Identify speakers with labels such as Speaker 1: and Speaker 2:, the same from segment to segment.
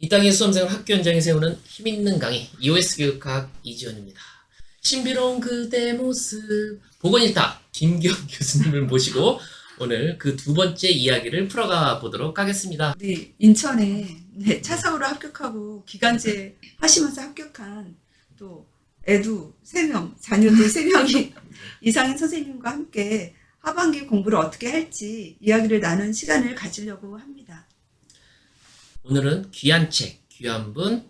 Speaker 1: 이 땅의 수험생을 학교 현장에 세우는 힘있는 강의 EOS 교육학 이지원입니다. 신비로운 그대 모습 보건일타 김기현 교수님을 모시고 오늘 그 두 번째 이야기를 풀어가 보도록 하겠습니다.
Speaker 2: 네, 인천에 차상으로 합격하고 기간제 하시면서 합격한 또 애도 3명, 자녀도 3명이 이상인 선생님과 함께 하반기 공부를 어떻게 할지 이야기를 나눈 시간을 가지려고 합니다.
Speaker 1: 오늘은 귀한 책, 귀한 분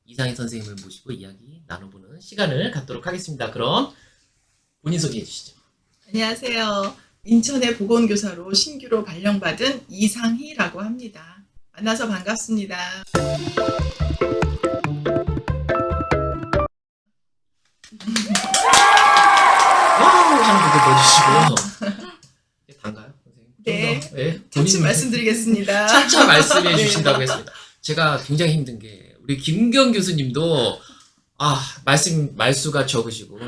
Speaker 1: 이상인 선생님을 모시고 이야기 나눠보는 시간을 갖도록 하겠습니다. 그럼 본인 소개해 주시죠.
Speaker 3: 안녕하세요. 인천의 보건교사로 신규로 발령받은 이상희라고 합니다. 만나서 반갑습니다.
Speaker 1: 와우 하는 것도 넣어주시고 단가요? 선생님?
Speaker 3: 네.
Speaker 1: 네.
Speaker 3: 차츰 말씀드리겠습니다.
Speaker 1: 차차 말씀해
Speaker 3: 네.
Speaker 1: 주신다고 했습니다. 제가 굉장히 힘든 게 우리 김경 교수님도 말수가 적으시고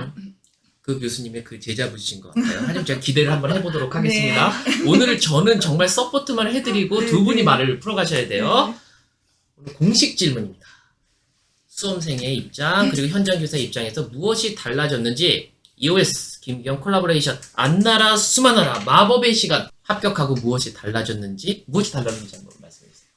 Speaker 1: 그 교수님의 그 제자분이신 것 같아요. 하지만 제가 기대를 한번 해보도록 하겠습니다. 오늘 저는 정말 서포트만 해드리고
Speaker 3: 네,
Speaker 1: 두 분이
Speaker 3: 네.
Speaker 1: 말을 풀어가셔야 돼요. 오늘 공식 질문입니다. 수험생의 입장 그리고 현장 교사의 입장에서 무엇이 달라졌는지 EOS 김기현 콜라보레이션 안나라 수만나라 마법의 시간 합격하고 무엇이 달라졌는지 한번 말씀해 주세요.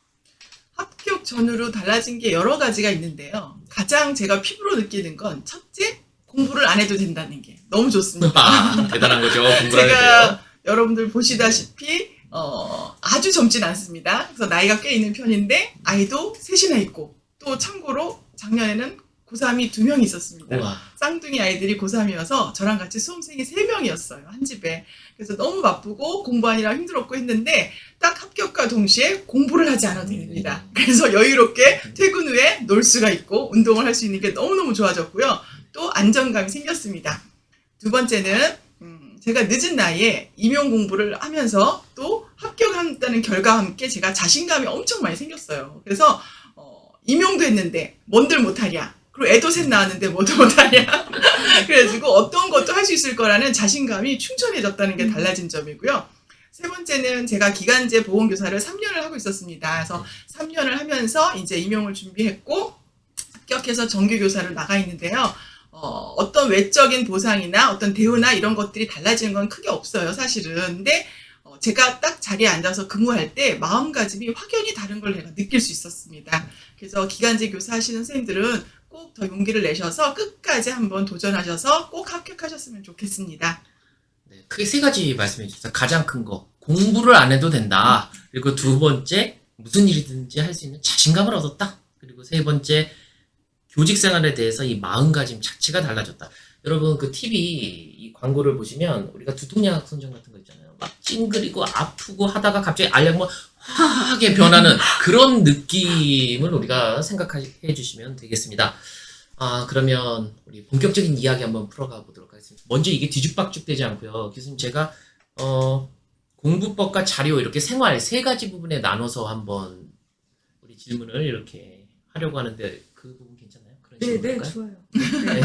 Speaker 3: 합격 전후로 달라진 게 여러 가지가 있는데요. 가장 제가 피부로 느끼는 건 첫째, 공부를 안 해도 된다는 게 너무 좋습니다.
Speaker 1: 대단한 거죠. 공부를 해야 돼요.
Speaker 3: 제가 여러분들 보시다시피 아주 젊진 않습니다. 그래서 나이가 꽤 있는 편인데 아이도 셋이나 있고 또 참고로 작년에는 고3이 2명이 있었습니다.
Speaker 1: 우와.
Speaker 3: 쌍둥이 아이들이 고3이어서 저랑 같이 수험생이 3명이었어요. 한 집에. 그래서 너무 바쁘고 공부하느라 힘들었고 했는데 딱 합격과 동시에 공부를 하지 않아도 됩니다. 그래서 여유롭게 퇴근 후에 놀 수가 있고 운동을 할 수 있는 게 너무너무 좋아졌고요. 또 안정감이 생겼습니다. 두 번째는 제가 늦은 나이에 임용 공부를 하면서 또 합격한다는 결과와 함께 제가 자신감이 엄청 많이 생겼어요. 그래서 임용도 했는데 뭔들 못하랴. 그리고 애도 셋 낳았는데 뭐도 못하랴. 그래가지고 어떤 것도 할 수 있을 거라는 자신감이 충천해졌다는 게 달라진 점이고요. 세 번째는 제가 기간제 보건교사를 3년을 하고 있었습니다. 그래서 3년을 하면서 이제 임용을 준비했고 합격해서 정규교사로 나가 있는데요. 어떤 외적인 보상이나 어떤 대우나 이런 것들이 달라지는 건 크게 없어요, 사실은. 근데 제가 딱 자리에 앉아서 근무할 때 마음가짐이 확연히 다른 걸 내가 느낄 수 있었습니다. 그래서 기간제 교사 하시는 선생님들은 꼭 더 용기를 내셔서 끝까지 한번 도전하셔서 꼭 합격하셨으면 좋겠습니다.
Speaker 1: 네, 크게 세 가지 말씀해 주셨어요. 가장 큰 거, 공부를 안 해도 된다. 그리고 두 번째, 무슨 일이든지 할 수 있는 자신감을 얻었다. 그리고 세 번째, 교직 생활에 대해서 이 마음가짐 자체가 달라졌다. 여러분 그 TV 이 광고를 보시면 우리가 두통약 선정 같은 거 있잖아요. 막 찡그리고 아프고 하다가 갑자기 알약뭐 화하게 변하는 그런 느낌을 우리가 생각해 주시면 되겠습니다. 그러면 우리 본격적인 이야기 한번 풀어가 보도록 하겠습니다. 먼저 이게 뒤죽박죽 되지 않고요. 교수님 제가 공부법과 자료 이렇게 생활 세 가지 부분에 나눠서 한번 우리 질문을 이렇게 하려고 하는데 그 부분 괜찮나요? 그런 식으로
Speaker 2: 네,
Speaker 1: 할까요?
Speaker 2: 좋아요.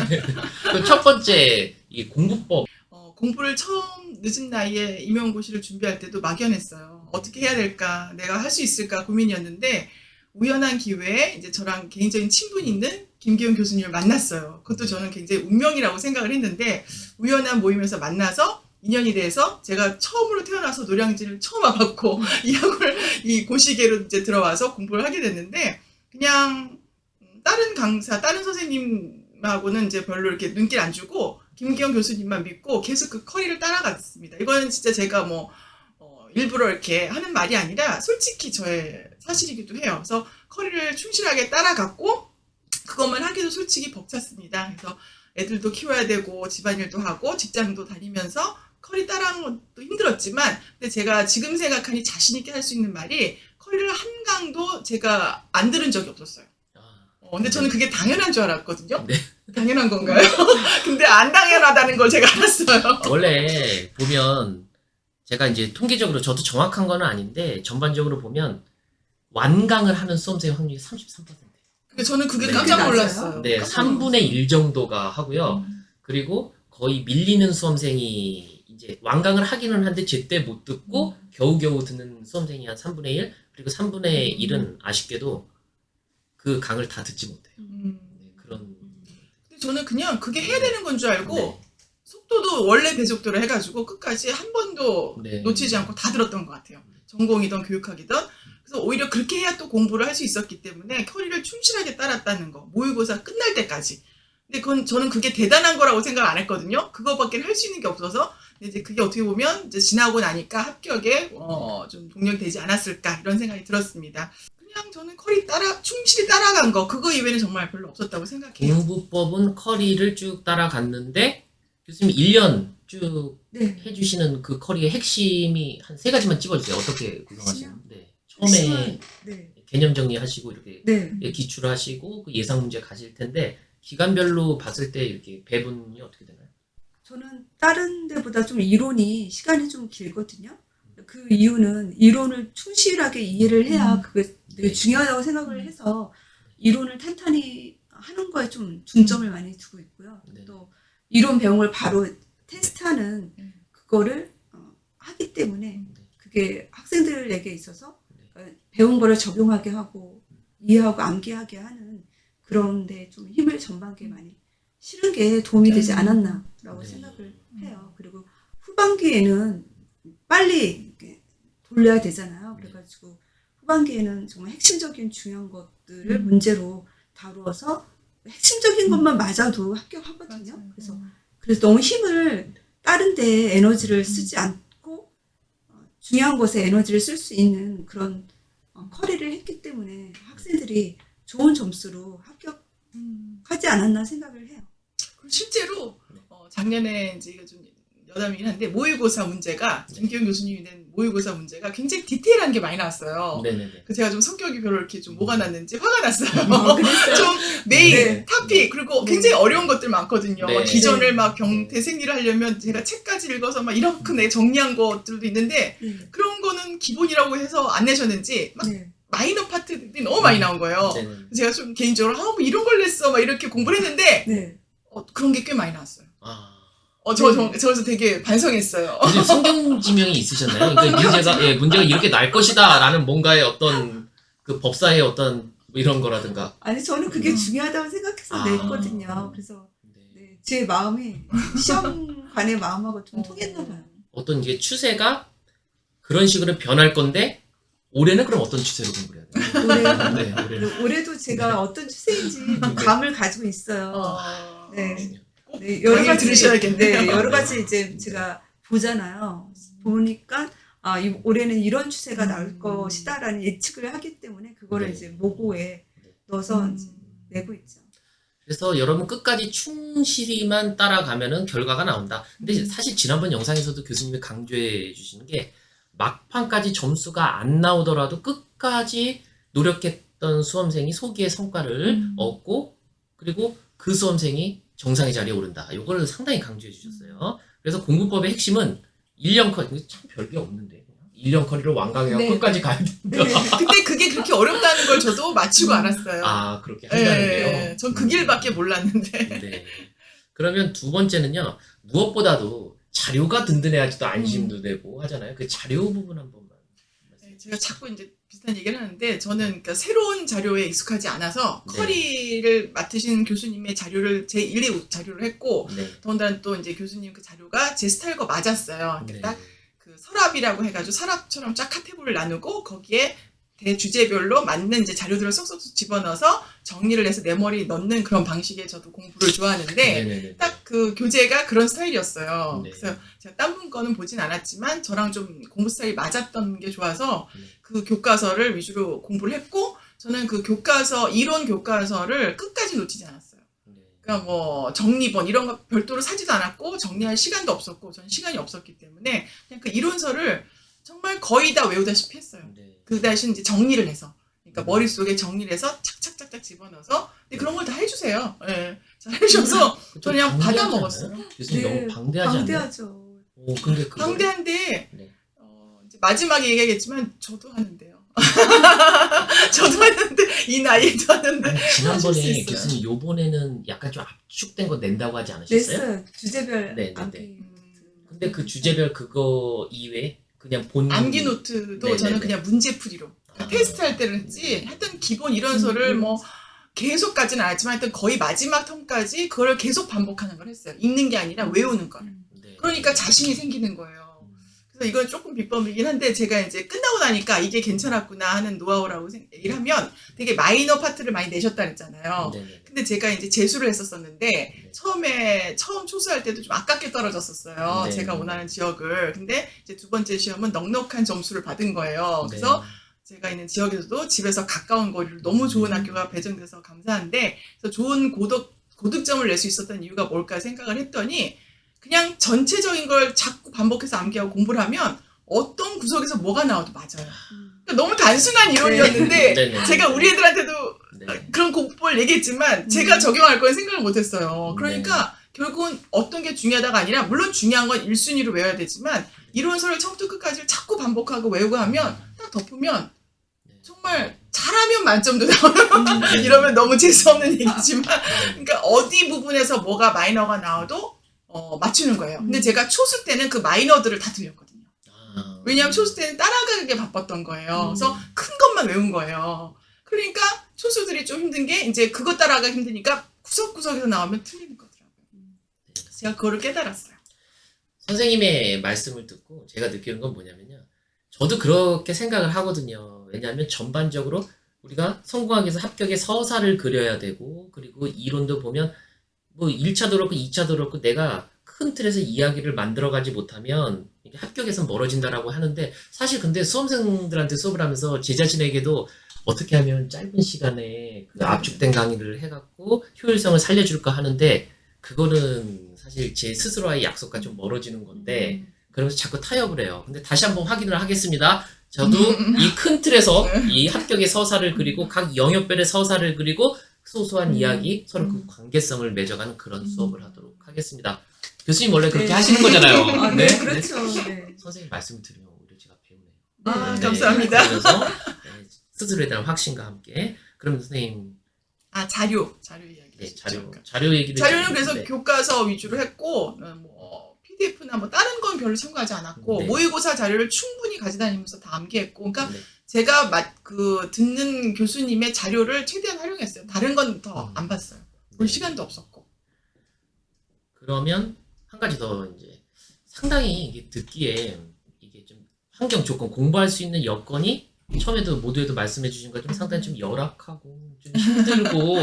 Speaker 1: 네. 그럼 첫 번째 이 공부법.
Speaker 3: 공부를 처음 늦은 나이에 임용고시를 준비할 때도 막연했어요. 어떻게 해야 될까, 내가 할 수 있을까 고민이었는데 우연한 기회에 이제 저랑 개인적인 친분이 있는 김기현 교수님을 만났어요. 그것도 저는 굉장히 운명이라고 생각을 했는데 우연한 모임에서 만나서 인연이 돼서 제가 처음으로 태어나서 노량진을 처음 와봤고 이 고시계로 이제 들어와서 공부를 하게 됐는데 그냥 다른 강사, 다른 선생님하고는 이제 별로 이렇게 눈길 안 주고 김기현 교수님만 믿고 계속 그 커리를 따라갔습니다. 이거는 진짜 제가 일부러 이렇게 하는 말이 아니라 솔직히 저의 사실이기도 해요. 그래서 커리를 충실하게 따라갔고 그것만 하기도 솔직히 벅찼습니다. 그래서 애들도 키워야 되고 집안일도 하고 직장도 다니면서 커리 따라하는 것도 힘들었지만 근데 제가 지금 생각하니 자신 있게 할 수 있는 말이 커리를 한 강도 제가 안 들은 적이 없었어요. 근데 저는 그게 당연한 줄 알았거든요.
Speaker 1: 네.
Speaker 3: 당연한 건가요? 근데 안 당연하다는 걸 제가 알았어요.
Speaker 1: 원래 보면 제가 이제 통계적으로 저도 정확한 건 아닌데 전반적으로 보면 완강을 하는 수험생의 확률이 33%.
Speaker 3: 근데 저는 그게
Speaker 1: 네.
Speaker 3: 깜짝
Speaker 2: 그게
Speaker 3: 놀랐어요.
Speaker 1: 네,
Speaker 3: 깜짝
Speaker 1: 3분의 1 정도가 하고요. 그리고 거의 밀리는 수험생이 이제 완강을 하기는 하는데 제때 못 듣고 겨우겨우 듣는 수험생이 한 3분의 1 그리고 3분의 1은 아쉽게도 그 강을 다 듣지 못해요. 네, 그런
Speaker 3: 근데 저는 그냥 그게 해야 되는 건 줄 알고
Speaker 1: 네.
Speaker 3: 속도도 원래 배속도로 해가지고 끝까지 한 번도
Speaker 1: 네.
Speaker 3: 놓치지 않고 다 들었던 것 같아요. 전공이든 교육학이든. 그래서 오히려 그렇게 해야 또 공부를 할 수 있었기 때문에 커리를 충실하게 따랐다는 거. 모의고사 끝날 때까지. 근데 저는 그게 대단한 거라고 생각 안 했거든요. 그거밖에 할 수 있는 게 없어서. 근데 이제 그게 어떻게 보면 이제 지나고 나니까 합격에 좀 동력이 되지 않았을까 이런 생각이 들었습니다. 그냥 저는 커리 충실히 따라간 거 그거 이외에는 정말 별로 없었다고 생각해요.
Speaker 1: 공부법은 커리를 쭉 따라갔는데 교수님 1년 쭉
Speaker 2: 네.
Speaker 1: 해주시는 그 커리의 핵심이 한 3가지만 찝어주세요. 어떻게 구성하시는데 네. 처음에
Speaker 2: 핵심은, 네.
Speaker 1: 개념 정리하시고 이렇게
Speaker 2: 네.
Speaker 1: 기출을 하시고 그 예상 문제 가실 텐데 기간별로 봤을 때 이렇게 배분이 어떻게 되나요?
Speaker 2: 저는 다른 데보다 좀 이론이 시간이 좀 길거든요. 그 이유는 이론을 충실하게 이해를 해야 그게 되게 중요하다고 생각을 해서 이론을 탄탄히 하는 거에 좀 중점을 많이 두고 있고요.
Speaker 1: 네.
Speaker 2: 또 이론 배운 걸 바로 테스트하는 그거를 하기 때문에 그게 학생들에게 있어서 배운 거를 적용하게 하고 이해하고 암기하게 하는 그런 데 좀 힘을 전반기에 많이 실은 게 도움이 되지 않았나라고
Speaker 1: 네.
Speaker 2: 생각을 해요. 그리고 후반기에는 빨리 이렇게 돌려야 되잖아요. 그래가지고 후반기에는 정말 핵심적인 중요한 것들을 문제로 다루어서 핵심적인 것만 맞아도 합격하거든요.
Speaker 3: 맞아요.
Speaker 2: 그래서 너무 힘을 다른 데에 에너지를 쓰지 않고 중요한 것에 에너지를 쓸 수 있는 그런 커리를 했기 때문에 학생들이 좋은 점수로 합격하지 않았나 생각을 해요.
Speaker 3: 그리고 실제로 작년에 이제 이거 좀 여담이긴 한데 모의고사 문제가 김기현 교수님이 낸 모의고사 문제가 굉장히 디테일한 게 많이 나왔어요.
Speaker 1: 네네네.
Speaker 3: 그 제가 좀 성격이 별로 이렇게 좀 뭐가 났는지 화가 났어요.
Speaker 2: 그랬어요?
Speaker 3: 좀 메인
Speaker 2: 네.
Speaker 3: 토픽 그리고
Speaker 2: 네.
Speaker 3: 굉장히 어려운 것들 많거든요.
Speaker 1: 네.
Speaker 3: 기전을 막
Speaker 1: 네.
Speaker 3: 대생리를 하려면 제가 책까지 읽어서 막 이렇게 내 정리한 것들도 있는데
Speaker 2: 네.
Speaker 3: 그런 거는 기본이라고 해서 안 내셨는지 막
Speaker 2: 네.
Speaker 3: 마이너 파트들이 너무 많이 나온 거예요.
Speaker 1: 네네.
Speaker 3: 제가 좀 개인적으로 뭐 이런 걸 냈어 막 이렇게 공부를 했는데
Speaker 2: 네.
Speaker 3: 그런 게 꽤 많이 나왔어요.
Speaker 1: 아.
Speaker 3: 저에서 되게 반성했어요.
Speaker 1: 교수님 성경 지명이 있으셨나요? 그러니까 문제가 이렇게 날 것이다라는 뭔가의 어떤 그 법사의 어떤 뭐 이런 거라든가.
Speaker 2: 아니 저는 그게 중요하다고 생각해서
Speaker 1: 아.
Speaker 2: 냈거든요. 그래서
Speaker 1: 네.
Speaker 2: 네, 제 마음이 시험관의 마음하고 좀 통했나 봐요.
Speaker 1: 어떤 이게 추세가 그런 식으로 변할 건데 올해는 그럼 어떤 추세로 공부를 해야 돼요?
Speaker 2: 올해
Speaker 1: 네, 올해는.
Speaker 2: 올해도 제가 어떤 추세인지 좀 감을 가지고 있어요. 네. 네,
Speaker 3: 여러 가지 들으셔야겠네요.
Speaker 2: 네, 여러 가지 이제 제가 보잖아요. 보니까 올해는 이런 추세가 나올 것이다라는 예측을 하기 때문에 그거를
Speaker 1: 네.
Speaker 2: 이제 모고에 넣어서 이제 내고 있죠.
Speaker 1: 그래서 여러분 끝까지 충실히만 따라가면은 결과가 나온다. 근데 사실 지난번 영상에서도 교수님이 강조해 주시는 게 막판까지 점수가 안 나오더라도 끝까지 노력했던 수험생이 소기의 성과를 얻고 그리고 그 수험생이 정상의 자리에 오른다. 이거를 상당히 강조해 주셨어요. 그래서 공부법의 핵심은 1년 커리, 참 별게 없는데 1년 커리를 완강해서
Speaker 2: 네.
Speaker 1: 끝까지 가야 된다.
Speaker 3: 근데 그게 그렇게 어렵다는 걸 저도 마치고 알았어요.
Speaker 1: 아 그렇게 한다는데요.
Speaker 3: 전 그 길밖에 몰랐는데.
Speaker 1: 네. 그러면 두 번째는요. 무엇보다도 자료가 든든해야지 또 안심도 되고 하잖아요. 그 자료 부분 한 번만.
Speaker 3: 네, 제가 자꾸 이제 비슷한 얘기를 하는데 저는 그러니까 새로운 자료에 익숙하지 않아서
Speaker 1: 네.
Speaker 3: 커리를 맡으신 교수님의 자료를 제 1, 2 자료를 했고
Speaker 1: 네.
Speaker 3: 더군다나 또 이제 교수님 그 자료가 제 스타일과 맞았어요.
Speaker 1: 네.
Speaker 3: 딱 그 서랍이라고 해가지고 서랍처럼 쫙 카테고리를 나누고 거기에 대주제별로 맞는 이제 자료들을 쏙쏙 집어넣어서 정리를 해서 내 머리에 넣는 그런 방식의 저도 공부를 좋아하는데
Speaker 1: 네네네.
Speaker 3: 딱 그 교재가 그런 스타일이었어요.
Speaker 1: 네.
Speaker 3: 그래서 제가 딴 분 거는 보진 않았지만 저랑 좀 공부 스타일이 맞았던 게 좋아서 그 교과서를 위주로 공부를 했고 저는 그 교과서 이론 교과서를 끝까지 놓치지 않았어요. 그러니까 뭐 정리본 이런 거 별도로 사지도 않았고 정리할 시간도 없었고 전 시간이 없었기 때문에 그냥 그 이론서를 정말 거의 다 외우다시피 했어요.
Speaker 1: 네.
Speaker 3: 그 대신 이제 정리를 해서 그러니까 머릿속에 정리를 해서 착착착착 집어넣어서 근데 그런 걸 다 해주세요. 네. 잘 해주셔서
Speaker 1: 좀
Speaker 3: 그냥
Speaker 1: 방대하지
Speaker 3: 받아
Speaker 1: 않아요?
Speaker 3: 먹었어요.
Speaker 1: 교수님 너무 방대하지 않나요?
Speaker 2: 방대하죠.
Speaker 1: 오, 근데 그거
Speaker 3: 방대한데
Speaker 1: 네.
Speaker 3: 이제 마지막에 얘기하겠지만 저도 하는데요. 저도 하는데 이 나이에도 하는데
Speaker 1: 아니,
Speaker 3: 하실 수
Speaker 1: 지난번에
Speaker 3: 있어요.
Speaker 1: 교수님 요번에는 약간 좀 압축된 거 낸다고 하지 않으셨어요?
Speaker 2: 냈어요. 주제별
Speaker 1: 네, 네,
Speaker 2: 암기.
Speaker 1: 네. 근데 그 주제별 그거 이외에 그냥 본
Speaker 3: 암기 노트도
Speaker 1: 네네네.
Speaker 3: 저는 그냥 문제풀이로
Speaker 1: 아.
Speaker 3: 테스트할 때는 했지 하여튼 기본 이론서를 뭐 계속까지는 안 했지만 하여튼 거의 마지막 텀까지 그걸 계속 반복하는 걸 했어요. 읽는 게 아니라 외우는 걸.
Speaker 1: 네.
Speaker 3: 그러니까 자신이 생기는 거예요. 그래서 이건 조금 비법이긴 한데 제가 이제 끝나고 나니까 이게 괜찮았구나 하는 노하우라고 얘기를 하면 되게 마이너 파트를 많이 내셨다 그랬잖아요.
Speaker 1: 네네.
Speaker 3: 근데 제가 이제 재수를 했었었는데
Speaker 1: 네.
Speaker 3: 처음 초수할 때도 좀 아깝게 떨어졌었어요.
Speaker 1: 네.
Speaker 3: 제가 원하는 지역을. 근데 이제 두 번째 시험은 넉넉한 점수를 받은 거예요. 그래서 제가 있는 지역에서도 집에서 가까운 거리로 너무 좋은 학교가 배정돼서 감사한데 그래서 좋은 고득점을 낼 수 있었던 이유가 뭘까 생각을 했더니 그냥 전체적인 걸 자꾸 반복해서 암기하고 공부를 하면 어떤 구석에서 뭐가 나와도 맞아요. 그러니까 너무 단순한 이론이었는데
Speaker 1: 네네.
Speaker 3: 제가 우리 애들한테도
Speaker 1: 네.
Speaker 3: 그런 공법을 얘기했지만 제가 적용할 건 생각을 못했어요. 그러니까 결국은 어떤 게 중요하다가 아니라 물론 중요한 건 1순위로 외워야 되지만 이론서를 처음부터 끝까지 자꾸 반복하고 외우고 하면 딱 덮으면 정말 잘하면 만점도 나와요. 이러면 너무 재수없는 얘기지만 그러니까 어디 부분에서 뭐가 마이너가 나와도 맞추는 거예요. 근데 제가 초수 때는 그 마이너들을 다 들렸거든요.
Speaker 1: 아.
Speaker 3: 왜냐하면 초수 때는 따라가기에 바빴던 거예요. 그래서 큰 것만 외운 거예요. 그러니까 초수들이 좀 힘든 게 이제 그거 따라가기 힘드니까 구석구석에서 나오면 틀리는 거더라고요. 제가 그거를 깨달았어요.
Speaker 1: 선생님의 말씀을 듣고 제가 느끼는 건 뭐냐면요. 저도 그렇게 생각을 하거든요. 왜냐하면 전반적으로 우리가 성공하기 위해서 합격의 서사를 그려야 되고 그리고 이론도 보면 뭐 1차도 그렇고 2차도 그렇고 내가 큰 틀에서 이야기를 만들어가지 못하면 이게 합격에서 멀어진다라고 하는데 사실 근데 수험생들한테 수업을 하면서 제 자신에게도 어떻게 하면 짧은 시간에 그 압축된 강의를 해갖고 효율성을 살려줄까 하는데 그거는 사실 제 스스로와의 약속과 좀 멀어지는 건데 그러면서 자꾸 타협을 해요. 근데 다시 한번 확인을 하겠습니다. 저도 이 큰 틀에서 이 합격의 서사를 그리고 각 영역별의 서사를 그리고 소소한 이야기, 서로 그 관계성을 맺어가는 그런 수업을 하도록 하겠습니다. 교수님 원래 그렇게
Speaker 2: 네.
Speaker 1: 하시는 거잖아요.
Speaker 2: 아, 네, 그렇죠. 네.
Speaker 1: 선생님 말씀을 들으면 오히려 제가 배우네요.
Speaker 3: 아,
Speaker 1: 네,
Speaker 3: 감사합니다.
Speaker 1: 그러면서 스스로에 대한 확신과 함께 그러면 선생님
Speaker 3: 자료 이야기.
Speaker 1: 네, 자료 얘기를
Speaker 3: 자료는
Speaker 1: 좀-
Speaker 3: 그래서
Speaker 1: 네.
Speaker 3: 교과서 위주로 했고 뭐 PDF나 뭐 다른 건 별로 참고하지 않았고
Speaker 1: 네.
Speaker 3: 모의고사 자료를 충분히 가져다니면서 다 암기했고 그러니까
Speaker 1: 네.
Speaker 3: 제가 듣는 교수님의 자료를 최대한 활용했어요. 다른 건 더 안 봤어요. 볼
Speaker 1: 네.
Speaker 3: 시간도 없었고.
Speaker 1: 그러면 한 가지 더 이제 상당히 이게 듣기에 이게 좀 환경 조건 공부할 수 있는 여건이 처음에도 모두에도 말씀해 주신 것처럼 상당히 좀 열악하고 좀 힘들고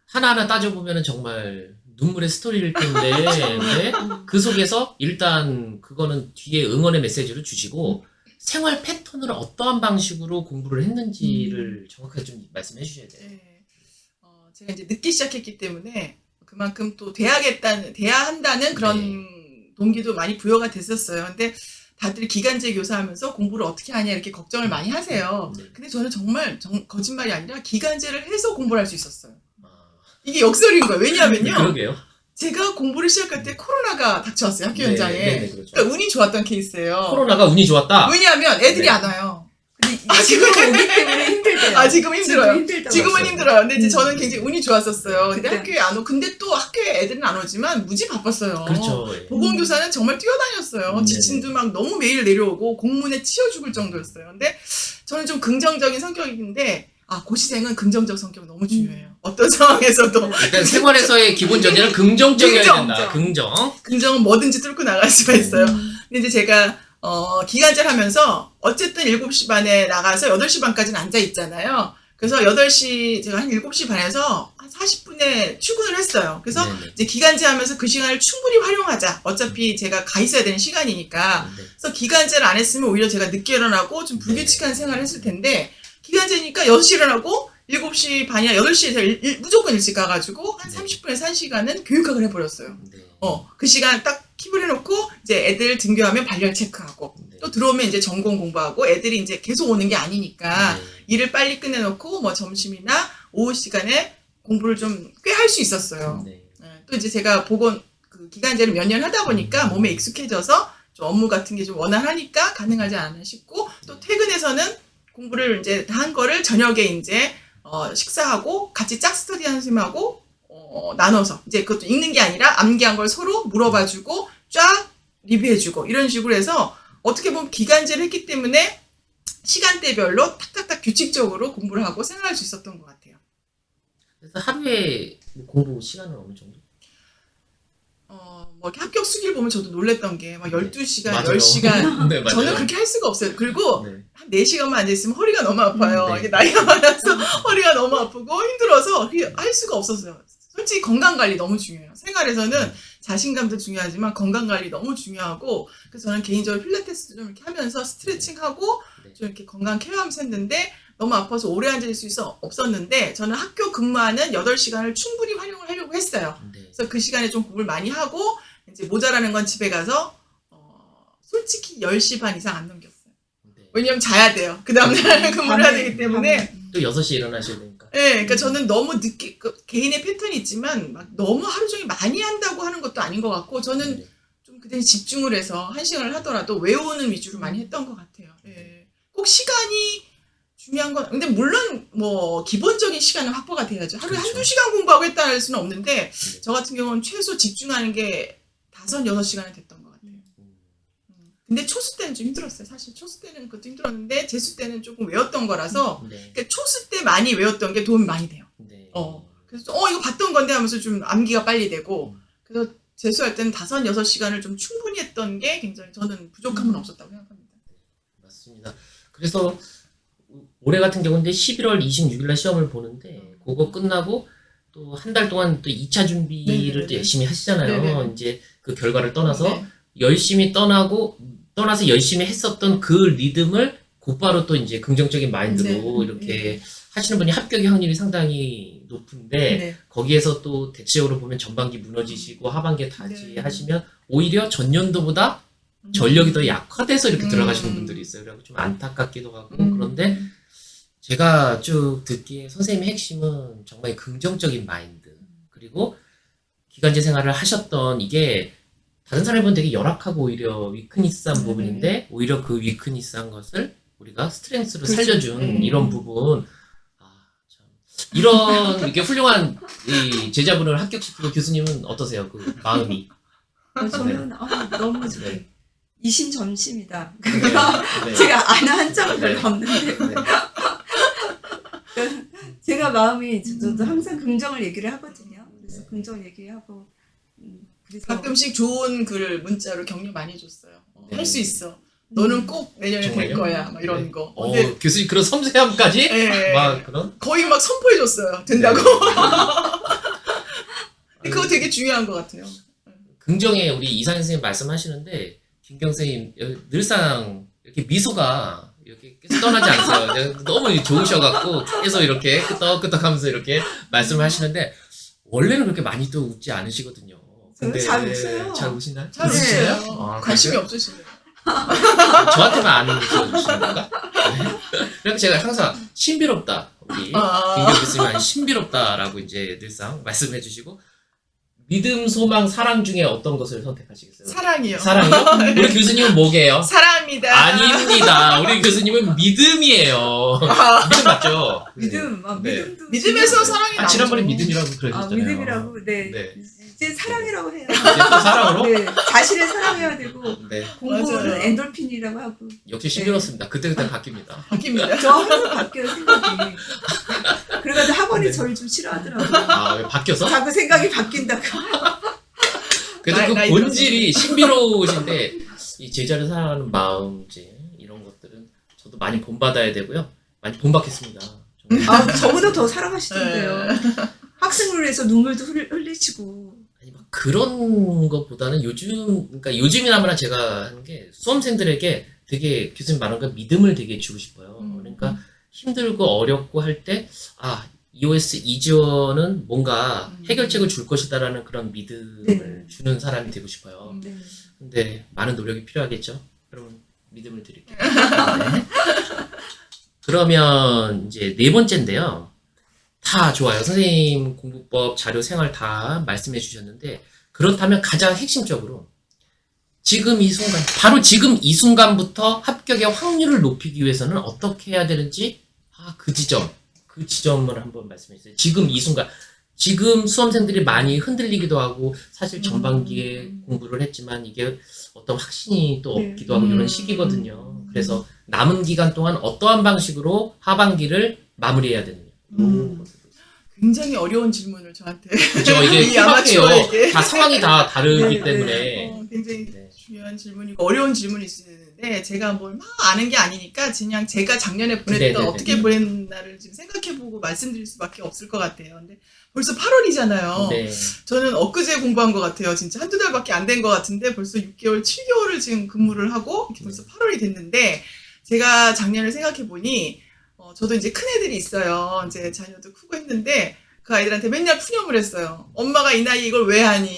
Speaker 1: 하나하나 따져보면은 정말 눈물의 스토리일 텐데 네? 그 속에서 일단 그거는 뒤에 응원의 메시지를 주시고 생활 패턴을 어떠한 방식으로 공부를 했는지를 정확하게 좀 말씀해 주셔야 돼요.
Speaker 3: 네. 제가 이제 늦게 시작했기 때문에 그만큼 또 돼야 한다는 그런 동기도 많이 부여가 됐었어요. 근데 다들 기간제 교사하면서 공부를 어떻게 하냐 이렇게 걱정을 많이 하세요.
Speaker 1: 네.
Speaker 3: 근데 저는 정말 거짓말이 아니라 기간제를 해서 공부를 할 수 있었어요.
Speaker 1: 아,
Speaker 3: 이게 역설인 거예요. 왜냐하면요.
Speaker 1: 그러게요.
Speaker 3: 제가 공부를 시작할 때 코로나가 닥쳐왔어요. 학교
Speaker 1: 네,
Speaker 3: 현장에.
Speaker 1: 네, 네, 그렇죠.
Speaker 3: 그러니까 운이 좋았던 케이스예요.
Speaker 1: 코로나가 운이 좋았다.
Speaker 3: 왜냐하면 애들이
Speaker 1: 네.
Speaker 3: 안 와요.
Speaker 2: 지금 오기 때문에 힘들대요.
Speaker 3: 지금 힘들어요. 지금은
Speaker 1: 맞아요.
Speaker 3: 힘들어요. 근데 이제 저는 굉장히 운이 좋았었어요. 근데
Speaker 2: 그때.
Speaker 3: 학교에 안 오고. 근데 또 학교에 애들은 안 오지만 무지 바빴어요.
Speaker 1: 그렇죠. 예.
Speaker 3: 보건교사는 정말 뛰어다녔어요.
Speaker 1: 네네.
Speaker 3: 지침도 막 너무 매일 내려오고 공문에 치여 죽을 정도였어요. 근데 저는 좀 긍정적인 성격인데 고시생은 긍정적 성격 너무 중요해요. 어떤 상황에서도
Speaker 1: 일단 생활에서의 기본 전제는 긍정적이어야
Speaker 3: 긍정.
Speaker 1: 된다. 긍정.
Speaker 3: 긍정은 뭐든지 뚫고 나갈 수가 있어요. 근데 이제 제가 기간제를 하면서 어쨌든 7시 반에 나가서 8시 반까지는 앉아 있잖아요. 그래서 8시 제가 한 7시 반에서 한 40분에 출근을 했어요. 그래서
Speaker 1: 네네.
Speaker 3: 이제 기간제 하면서 그 시간을 충분히 활용하자. 어차피 제가 가 있어야 되는 시간이니까.
Speaker 1: 네.
Speaker 3: 그래서 기간제를 안 했으면 오히려 제가 늦게 일어나고 좀 불규칙한 생활을 했을 텐데 기간제니까 6시 일어나고 7시 반이나 8시에 제가 무조건 일찍 가가지고 한
Speaker 1: 네.
Speaker 3: 30분에서 1시간은 교육학을 해버렸어요.
Speaker 1: 네.
Speaker 3: 그 시간 딱 킵을 해놓고 이제 애들 등교하면 발열 체크하고
Speaker 1: 네.
Speaker 3: 또 들어오면 이제 전공 공부하고 애들이 이제 계속 오는 게 아니니까
Speaker 1: 네.
Speaker 3: 일을 빨리 끝내놓고 뭐 점심이나 오후 시간에 공부를 좀 꽤 할 수 있었어요.
Speaker 1: 네.
Speaker 3: 또 이제 제가 기간제를 몇 년 하다 보니까 몸에 익숙해져서 좀 업무 같은 게 좀 원활하니까 가능하지 않나 싶고 또 퇴근해서는 공부를 이제 다 한 거를 저녁에 이제 식사하고 같이 짝스터디 하는 선생님하고 나눠서 이제 그것도 읽는 게 아니라 암기한 걸 서로 물어봐주고 쫙 리뷰해주고 이런 식으로 해서 어떻게 보면 기간제를 했기 때문에 시간대별로 탁탁탁 규칙적으로 공부를 하고 생활할 수 있었던 것 같아요.
Speaker 1: 그래서 하루에 공부 시간은 어느 정도?
Speaker 3: 뭐 이렇게 합격 수기를 보면 저도 놀랬던 게 막 12시간,
Speaker 1: 맞아요.
Speaker 3: 10시간
Speaker 1: 네, 맞아요.
Speaker 3: 저는 그렇게 할 수가 없어요. 그리고
Speaker 1: 네.
Speaker 3: 한 4시간만 앉아있으면 허리가 너무 아파요.
Speaker 1: 네.
Speaker 3: 이게 나이가 많아서 허리가 너무 아프고 힘들어서 그게 할 수가 없었어요. 솔직히 건강관리 너무 중요해요. 생활에서는 자신감도 중요하지만 건강관리 너무 중요하고 그래서 저는 개인적으로 필라테스도 좀 이렇게 하면서 스트레칭하고
Speaker 1: 네.
Speaker 3: 좀 이렇게 건강 케어하면서 했는데 너무 아파서 오래 앉을 수 없었는데 저는 학교 근무하는 8시간을 충분히 활용을 하려고 했어요.
Speaker 1: 네.
Speaker 3: 그래서 그 시간에 좀 공부를 많이 하고 이제 모자라는 건 집에 가서 솔직히 10시 반 이상 안 넘겼어요.
Speaker 1: 네.
Speaker 3: 왜냐면 자야 돼요. 그 다음날 근무를 해야 되기 때문에.
Speaker 1: 또 6시에 일어나셔야 되니까.
Speaker 3: 네, 그러니까 저는 너무 늦게 개인의 패턴이 있지만 막 너무 하루 종일 많이 한다고 하는 것도 아닌 것 같고 저는
Speaker 1: 네.
Speaker 3: 좀 그때 집중을 해서 1시간을 하더라도 외우는 위주로 많이 했던 것 같아요. 예. 꼭 시간이 중요한 건 근데 물론 뭐 기본적인 시간은 확보가 돼야죠. 하루에
Speaker 1: 그렇죠.
Speaker 3: 한두 시간 공부하고 했다 할 수는 없는데
Speaker 1: 네.
Speaker 3: 저 같은 경우는 최소 집중하는 게 5-6시간은 됐던 것 같아요.
Speaker 1: 음.
Speaker 3: 근데 초수 때는 좀 힘들었어요. 사실 초수 때는 그것도 힘들었는데 재수 때는 조금 외웠던 거라서
Speaker 1: 네.
Speaker 3: 그러니까 초수 때 많이 외웠던 게 도움이 많이 돼요.
Speaker 1: 네.
Speaker 3: 그래서 이거 봤던 건데 하면서 좀 암기가 빨리 되고 그래서 재수할 때는 5-6시간을 좀 충분히 했던 게 굉장히 저는 부족함은 없었다고 생각합니다.
Speaker 1: 맞습니다. 그래서 올해 같은 경우인데 11월 26일 날 시험을 보는데 그거 끝나고 또 한 달 동안 또 2차 준비를
Speaker 3: 네네네.
Speaker 1: 또 열심히 하시잖아요.
Speaker 3: 네네.
Speaker 1: 이제 그 결과를 떠나서
Speaker 3: 네.
Speaker 1: 열심히 떠나서 열심히 했었던 그 리듬을 곧바로 또 이제 긍정적인 마인드로
Speaker 3: 네.
Speaker 1: 이렇게 하시는 분이 합격의 확률이 상당히 높은데
Speaker 3: 네.
Speaker 1: 거기에서 또 대체적으로 보면 전반기 무너지시고 하반기에 다시
Speaker 3: 네.
Speaker 1: 하시면 오히려 전년도보다 전력이 더 약화돼서 이렇게
Speaker 3: 음.
Speaker 1: 들어가시는 분들이 있어요. 그래서 좀 안타깝기도 하고
Speaker 3: 음.
Speaker 1: 그런데 제가 쭉 듣기에 선생님의 핵심은 정말 긍정적인 마인드 그리고 기간제 생활을 하셨던 이게 다른 사람은 되게 열악하고 오히려 위크니스한 부분인데 오히려 그 위크니스한 것을 우리가 스트렝스로
Speaker 3: 그렇죠.
Speaker 1: 살려준 이런 부분 참. 이런 이렇게 훌륭한 이 제자분을 합격시키고 교수님은 어떠세요? 그 마음이
Speaker 2: 저는 너무
Speaker 1: 네.
Speaker 2: 이심전심이다.
Speaker 1: 네. 네.
Speaker 2: 제가 아는 한자가 별로
Speaker 1: 네.
Speaker 2: 없는데
Speaker 1: 네.
Speaker 2: 제가 마음이 저도 항상 긍정을 얘기를 하거든요. 그래서 긍정 얘기하고 그래서
Speaker 3: 가끔씩 좋은 글 문자로 격려 많이 줬어요.
Speaker 1: 네.
Speaker 3: 할 수 있어. 너는 꼭 내년에 될
Speaker 1: 정말요?
Speaker 3: 거야. 막 이런
Speaker 1: 네.
Speaker 3: 거. 근데
Speaker 1: 교수님 그런 섬세함까지
Speaker 3: 예,
Speaker 1: 막 그런
Speaker 3: 거의 막 선포해 줬어요. 된다고.
Speaker 1: 네.
Speaker 3: 근데 그거 되게 중요한 것 같아요.
Speaker 1: 긍정에 우리 이상현 선생님 말씀하시는데 김경 선생님 늘상 이렇게 미소가 이렇게 계속 떠나지 않으세요. 그냥 너무 좋으셔갖고 계속 이렇게 끄떡끄떡하면서 이렇게 말씀을 하시는데 원래는 그렇게 많이 또 웃지 않으시거든요.
Speaker 2: 저는 잘 웃어요.
Speaker 1: 잘 웃으시나요?
Speaker 3: 잘
Speaker 2: 네.
Speaker 3: 웃으세요.
Speaker 1: 아,
Speaker 3: 관심이
Speaker 1: 그래요?
Speaker 3: 없으시네요.
Speaker 1: 저한테만 안 웃으시는 건가? 네. 그래서 제가 항상 신비롭다. 우리 김경 교수님 신비롭다라고 이제 늘상 말씀해 주시고 믿음, 소망, 사랑 중에 어떤 것을 선택하시겠어요?
Speaker 3: 사랑이요.
Speaker 1: 사랑이요? 우리 교수님은 뭐게요?
Speaker 3: 사랑합니다.
Speaker 1: 아닙니다. 우리 교수님은 믿음이에요. 믿음 맞죠?
Speaker 2: 믿음,
Speaker 1: 네.
Speaker 2: 믿음도
Speaker 3: 믿음에서 사랑이 나오죠.
Speaker 1: 지난번에 믿음이라고 그러셨잖아요.
Speaker 2: 믿음이라고 네.
Speaker 1: 네.
Speaker 2: 이제 사랑이라고 해요.
Speaker 1: 이제 또 사랑으로?
Speaker 2: 네, 자신을 사랑해야 되고
Speaker 1: 네.
Speaker 2: 공부는
Speaker 3: 맞아요.
Speaker 2: 엔돌핀이라고 하고
Speaker 1: 역시 신비롭습니다. 그때그때 바뀝니다.
Speaker 3: 바뀝니다.
Speaker 2: 저 항상 바뀌어요 생각이. 그래가지고 학원이
Speaker 1: 네.
Speaker 2: 저를 좀 싫어하더라고요.
Speaker 1: 아, 왜 바뀌어서?
Speaker 2: 자꾸 생각이 바뀐다고.
Speaker 1: 그래도 그
Speaker 3: 나이
Speaker 1: 본질이 신비로우신데 이 제자를 사랑하는 마음 이제 이런 것들은 저도 많이 본받아야 되고요. 많이 본받겠습니다. 정말.
Speaker 2: 저보다 더 사랑하시던데요.
Speaker 3: 네.
Speaker 2: 학생을 위해서 눈물도 흘리시고.
Speaker 1: 아니 막 그런 것보다는 그러니까 요즘이나마나 제가 하는 게 수험생들에게 되게 교수님 말한 거 믿음을 되게 주고 싶어요. 그러니까 힘들고 어렵고 할 때 EOS 이지원은 뭔가 해결책을 줄 것이다라는 그런 믿음을
Speaker 2: 네.
Speaker 1: 주는 사람이 되고 싶어요.
Speaker 2: 네.
Speaker 1: 근데 많은 노력이 필요하겠죠. 그러면 믿음을 드릴게요. 네. 그러면 이제 네 번째인데요. 다 좋아요. 선생님 공부법, 자료, 생활 다 말씀해 주셨는데 그렇다면 가장 핵심적으로 지금 이 순간, 바로 지금 이 순간부터 합격의 확률을 높이기 위해서는 어떻게 해야 되는지 그 지점을 한번 말씀해 주세요. 지금 이 순간 지금 수험생들이 많이 흔들리기도 하고 사실 전반기에 공부를 했지만 이게 어떤 확신이 또
Speaker 2: 네.
Speaker 1: 없기도 하고 이런 시기거든요. 그래서 남은 기간 동안 어떠한 방식으로 하반기를 마무리해야 되느냐.
Speaker 3: 굉장히 어려운 질문을 저한테
Speaker 1: 그렇죠. 이게
Speaker 3: 이
Speaker 1: 케바케요.
Speaker 3: 아마추어에게
Speaker 1: 다 상황이 다 다르기
Speaker 2: 네,
Speaker 1: 때문에.
Speaker 3: 굉장히
Speaker 1: 네.
Speaker 3: 중요한 질문이고 어려운 질문일 수 있는데 제가 뭘 막 아는 게 아니니까 그냥 제가 작년에 보냈던
Speaker 1: 네네네.
Speaker 3: 어떻게 보냈나를 지금 생각해보고 말씀드릴 수밖에 없을 것 같아요. 근데 벌써 8월이잖아요.
Speaker 1: 네.
Speaker 3: 저는 엊그제 공부한 것 같아요. 진짜 한두 달밖에 안 된 것 같은데 벌써 6개월, 7개월을 지금 근무를 하고 이렇게 벌써 8월이 됐는데 제가 작년을 생각해보니 저도 이제 큰 애들이 있어요. 이제 자녀도 크고 했는데 그 아이들한테 맨날 푸념을 했어요. 엄마가 이 나이에 이걸 왜 하니?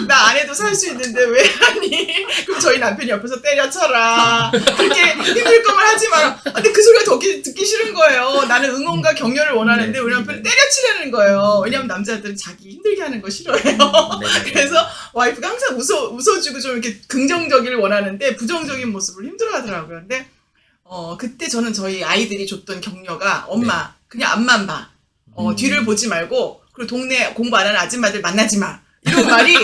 Speaker 3: 나 안 해도 살 수 있는데 왜 하니? 그럼 저희 남편이 옆에서 때려쳐라. 그렇게 힘들 거면 하지 마라. 근데 그 소리가 듣기 싫은 거예요. 나는 응원과 격려를 원하는데 우리 남편은 때려치라는 거예요. 왜냐면 남자들은 자기 힘들게 하는 거 싫어해요.
Speaker 1: 네.
Speaker 3: 그래서 와이프가 항상 웃어주고 좀 이렇게 긍정적이를 원하는데 부정적인 모습을 힘들어하더라고요. 근데 그때 저는 저희 아이들이 줬던 격려가 엄마 그냥 앞만 봐. 뒤를 보지 말고 그리고 동네 공부 안 하는 아줌마들 만나지 마. 이런 말이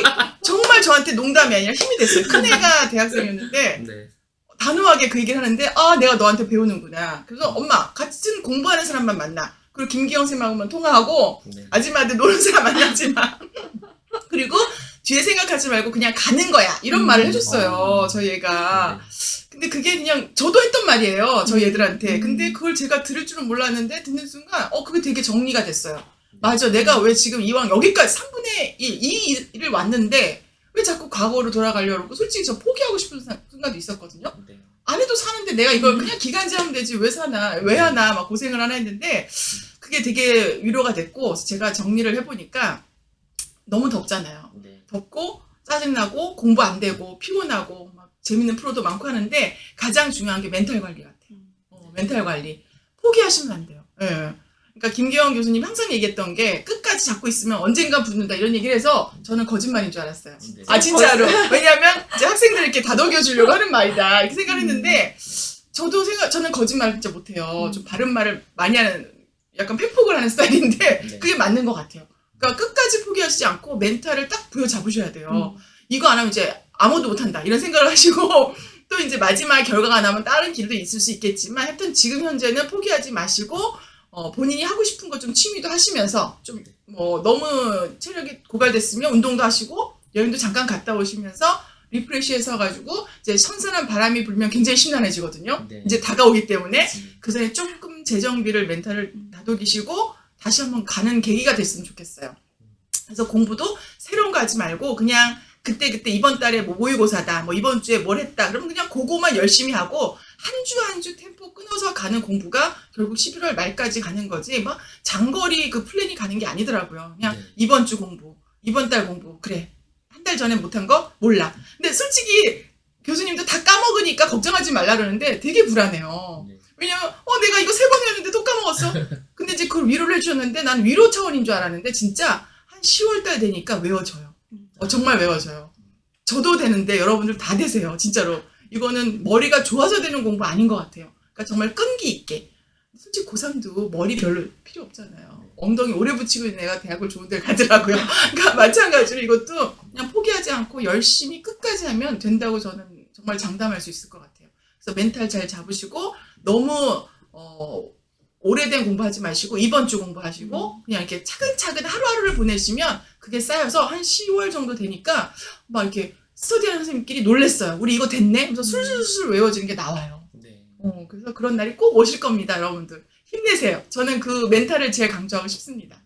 Speaker 3: 정말 저한테 농담이 아니라 힘이 됐어요. 큰애가 대학생이었는데
Speaker 1: 네.
Speaker 3: 단호하게 그 얘기를 하는데 내가 너한테 배우는구나. 그래서 엄마 같은 공부하는 사람만 만나. 그리고 김기영 쌤하고만 통화하고
Speaker 1: 네.
Speaker 3: 아줌마들 노는 사람 만나지 마. 그리고 뒤에 생각하지 말고 그냥 가는 거야. 이런 말을 해줬어요. 저희 애가. 근데 그게 그냥 저도 했던 말이에요. 저희 애들한테. 근데 그걸 제가 들을 줄은 몰랐는데 듣는 순간 그게 되게 정리가 됐어요. 맞아. 내가 왜 지금 이왕 여기까지 3분의 1, 이 일을 왔는데 왜 자꾸 과거로 돌아가려고 그러고 솔직히 저 포기하고 싶은 순간도 있었거든요.
Speaker 1: 네.
Speaker 3: 안 해도 사는데 내가 이걸 그냥 기간제하면 되지 왜 사나 왜 하나 막 고생을 하나 했는데 그게 되게 위로가 됐고 제가 정리를 해보니까 너무 덥잖아요.
Speaker 1: 네.
Speaker 3: 덥고 짜증나고 공부 안 되고 피곤하고 막 재밌는 프로도 많고 하는데 가장 중요한 게 멘탈 관리 같아요. 멘탈 관리. 포기하시면 안 돼요. 예. 그러니까 김기영 교수님 항상 얘기했던 게 끝까지 잡고 있으면 언젠가 붙는다 이런 얘기를 해서 저는 거짓말인 줄 알았어요.
Speaker 1: 네.
Speaker 3: 아 진짜로. 왜냐하면 이제 학생들 이렇게 다독여주려고 하는 말이다 이렇게 생각했는데 저는 거짓말 진짜 못해요. 좀 바른 말을 많이 하는 약간 팩폭을 하는 스타일인데
Speaker 1: 네.
Speaker 3: 그게 맞는 것 같아요. 그러니까 끝까지 포기하시지 않고 멘탈을 딱 부여잡으셔야 돼요. 이거 안 하면 이제 아무도 못한다 이런 생각을 하시고 또 이제 마지막 결과가 나면 다른 길도 있을 수 있겠지만 하여튼 지금 현재는 포기하지 마시고 본인이 하고 싶은 거 좀 취미도 하시면서 좀 뭐 너무 체력이 고갈됐으면 운동도 하시고 여행도 잠깐 갔다 오시면서 리프레시해서 가지고 이제 선선한 바람이 불면 굉장히 심란해지거든요.
Speaker 1: 네.
Speaker 3: 이제 다가오기 때문에 그 전에 조금 재정비를 멘탈을 다독이시고 다시 한번 가는 계기가 됐으면 좋겠어요. 그래서 공부도 새로운 거 하지 말고 그냥 그때 이번 달에 뭐 모의고사다 뭐 이번 주에 뭘 했다 그러면 그냥 그거만 열심히 하고 한 주 템포 끊어서 가는 공부가 결국 11월 말까지 가는 거지 막 장거리 그 플랜이 가는 게 아니더라고요. 그냥
Speaker 1: 네.
Speaker 3: 이번 주 공부 이번 달 공부 그래 한 달 전에 못한 거 몰라. 근데 솔직히 교수님도 다 까먹으니까 걱정하지 말라 그러는데 되게 불안해요.
Speaker 1: 네.
Speaker 3: 왜냐면 내가 이거 3번 했는데 또 까먹었어. 근데 이제 그걸 위로를 해주셨는데 난 위로 차원인 줄 알았는데 진짜 한 10월달 되니까 외워져요. 정말 외워져요. 저도 되는데 여러분들 다 되세요. 진짜로. 이거는 머리가 좋아서 되는 공부 아닌 것 같아요. 그러니까 정말 끈기 있게. 솔직히 고3도 머리 별로 필요 없잖아요. 엉덩이 오래 붙이고 있는 애가 대학을 좋은 데를 가더라고요. 그러니까 마찬가지로 이것도 그냥 포기하지 않고 열심히 끝까지 하면 된다고 저는 정말 장담할 수 있을 것 같아요. 그래서 멘탈 잘 잡으시고 너무 오래된 공부하지 마시고 이번 주 공부하시고 그냥 이렇게 차근차근 하루하루를 보내시면 그게 쌓여서 한 10월 정도 되니까 막 이렇게 스터디하는 선생님끼리 놀랬어요. 우리 이거 됐네? 그래서 술술술 외워지는 게 나와요.
Speaker 1: 네.
Speaker 3: 그래서 그런 날이 꼭 오실 겁니다, 여러분들. 힘내세요. 저는 그 멘탈을 제일 강조하고 싶습니다.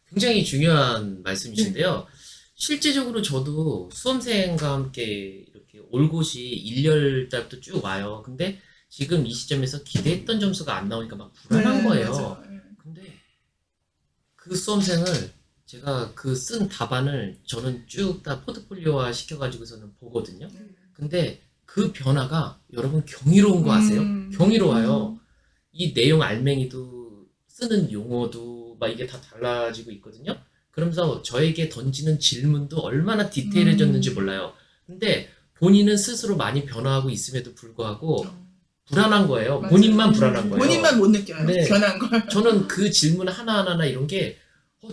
Speaker 1: 굉장히 중요한 말씀이신데요. 실제적으로 저도 수험생과 함께 이렇게 올 곳이 1월 달부터 쭉 와요. 근데 지금 이 시점에서 기대했던 점수가 안 나오니까 막 불안한 거예요.
Speaker 3: 맞아요. 네.
Speaker 1: 근데 그 수험생을 제가 그 쓴 답안을 저는 쭉 다 포트폴리오화 시켜가지고서는 보거든요. 근데 그 변화가 여러분 경이로운 거 아세요? 경이로워요. 이 내용 알맹이도 쓰는 용어도 막 이게 다 달라지고 있거든요. 그러면서 저에게 던지는 질문도 얼마나 디테일해졌는지 몰라요. 근데 본인은 스스로 많이 변화하고 있음에도 불구하고 불안한 거예요.
Speaker 3: 맞아요.
Speaker 1: 본인만 불안한 거예요.
Speaker 3: 본인만 못 느껴요.
Speaker 1: 네.
Speaker 3: 변한 걸.
Speaker 1: 저는 그 질문 하나하나 이런 게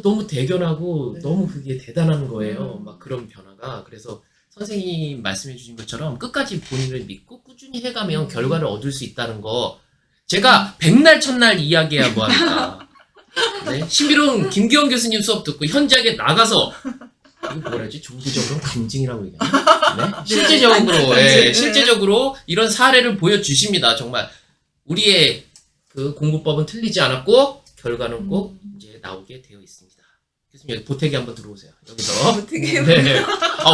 Speaker 1: 너무 대견하고
Speaker 3: 네.
Speaker 1: 너무 그게 대단한 거예요. 막 그런 변화가. 그래서 선생님 말씀해 주신 것처럼 끝까지 본인을 믿고 꾸준히 해가면 결과를 얻을 수 있다는 거. 제가 백날 첫날 이야기해야 뭐합니까. 네? 신비로운 김기원 교수님 수업 듣고 현장에 나가서 이거 뭐라지? 종교적으로는 간증이라고 얘기하나? 네? 실제적으로,
Speaker 2: 간증.
Speaker 1: 실제적으로 이런 사례를 보여주십니다. 정말 우리의 그 공부법은 틀리지 않았고 결과는 꼭 이제 나오게 되어 있습니다. 교수님 여기 보태기 한번 들어오세요. 여기서.
Speaker 2: 보태기.
Speaker 1: 네.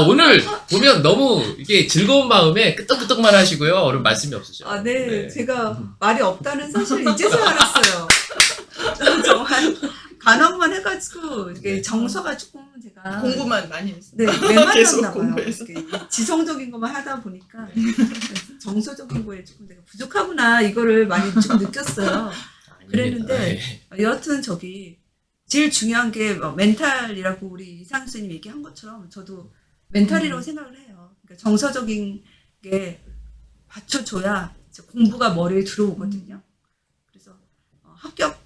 Speaker 1: 오늘 보면 너무 이게 즐거운 마음에 끄떡끄떡만 하시고요. 오늘 말씀이 없으셔.
Speaker 2: 아, 네. 제가 말이 없다는 사실을 이제서야 알았어요. 정말 간언만 해가지고 이게
Speaker 1: 네.
Speaker 2: 정서가 조금 제가
Speaker 3: 공부만 많이 했어요.
Speaker 2: 네,
Speaker 3: 계속
Speaker 2: 메말랐나 봐요.
Speaker 3: 공부해서.
Speaker 2: 이렇게 지성적인 것만 하다 보니까 정서적인 거에 조금 내가 부족하구나 이거를 많이 좀 느꼈어요.
Speaker 1: 아닙니다.
Speaker 2: 그랬는데
Speaker 1: 네.
Speaker 2: 여하튼 제일 중요한 게 멘탈이라고 우리 이상 선생님 얘기한 것처럼 저도 멘탈이라고 생각을 해요. 그러니까 정서적인 게 받쳐줘야 이제 공부가 머리에 들어오거든요. 그래서 합격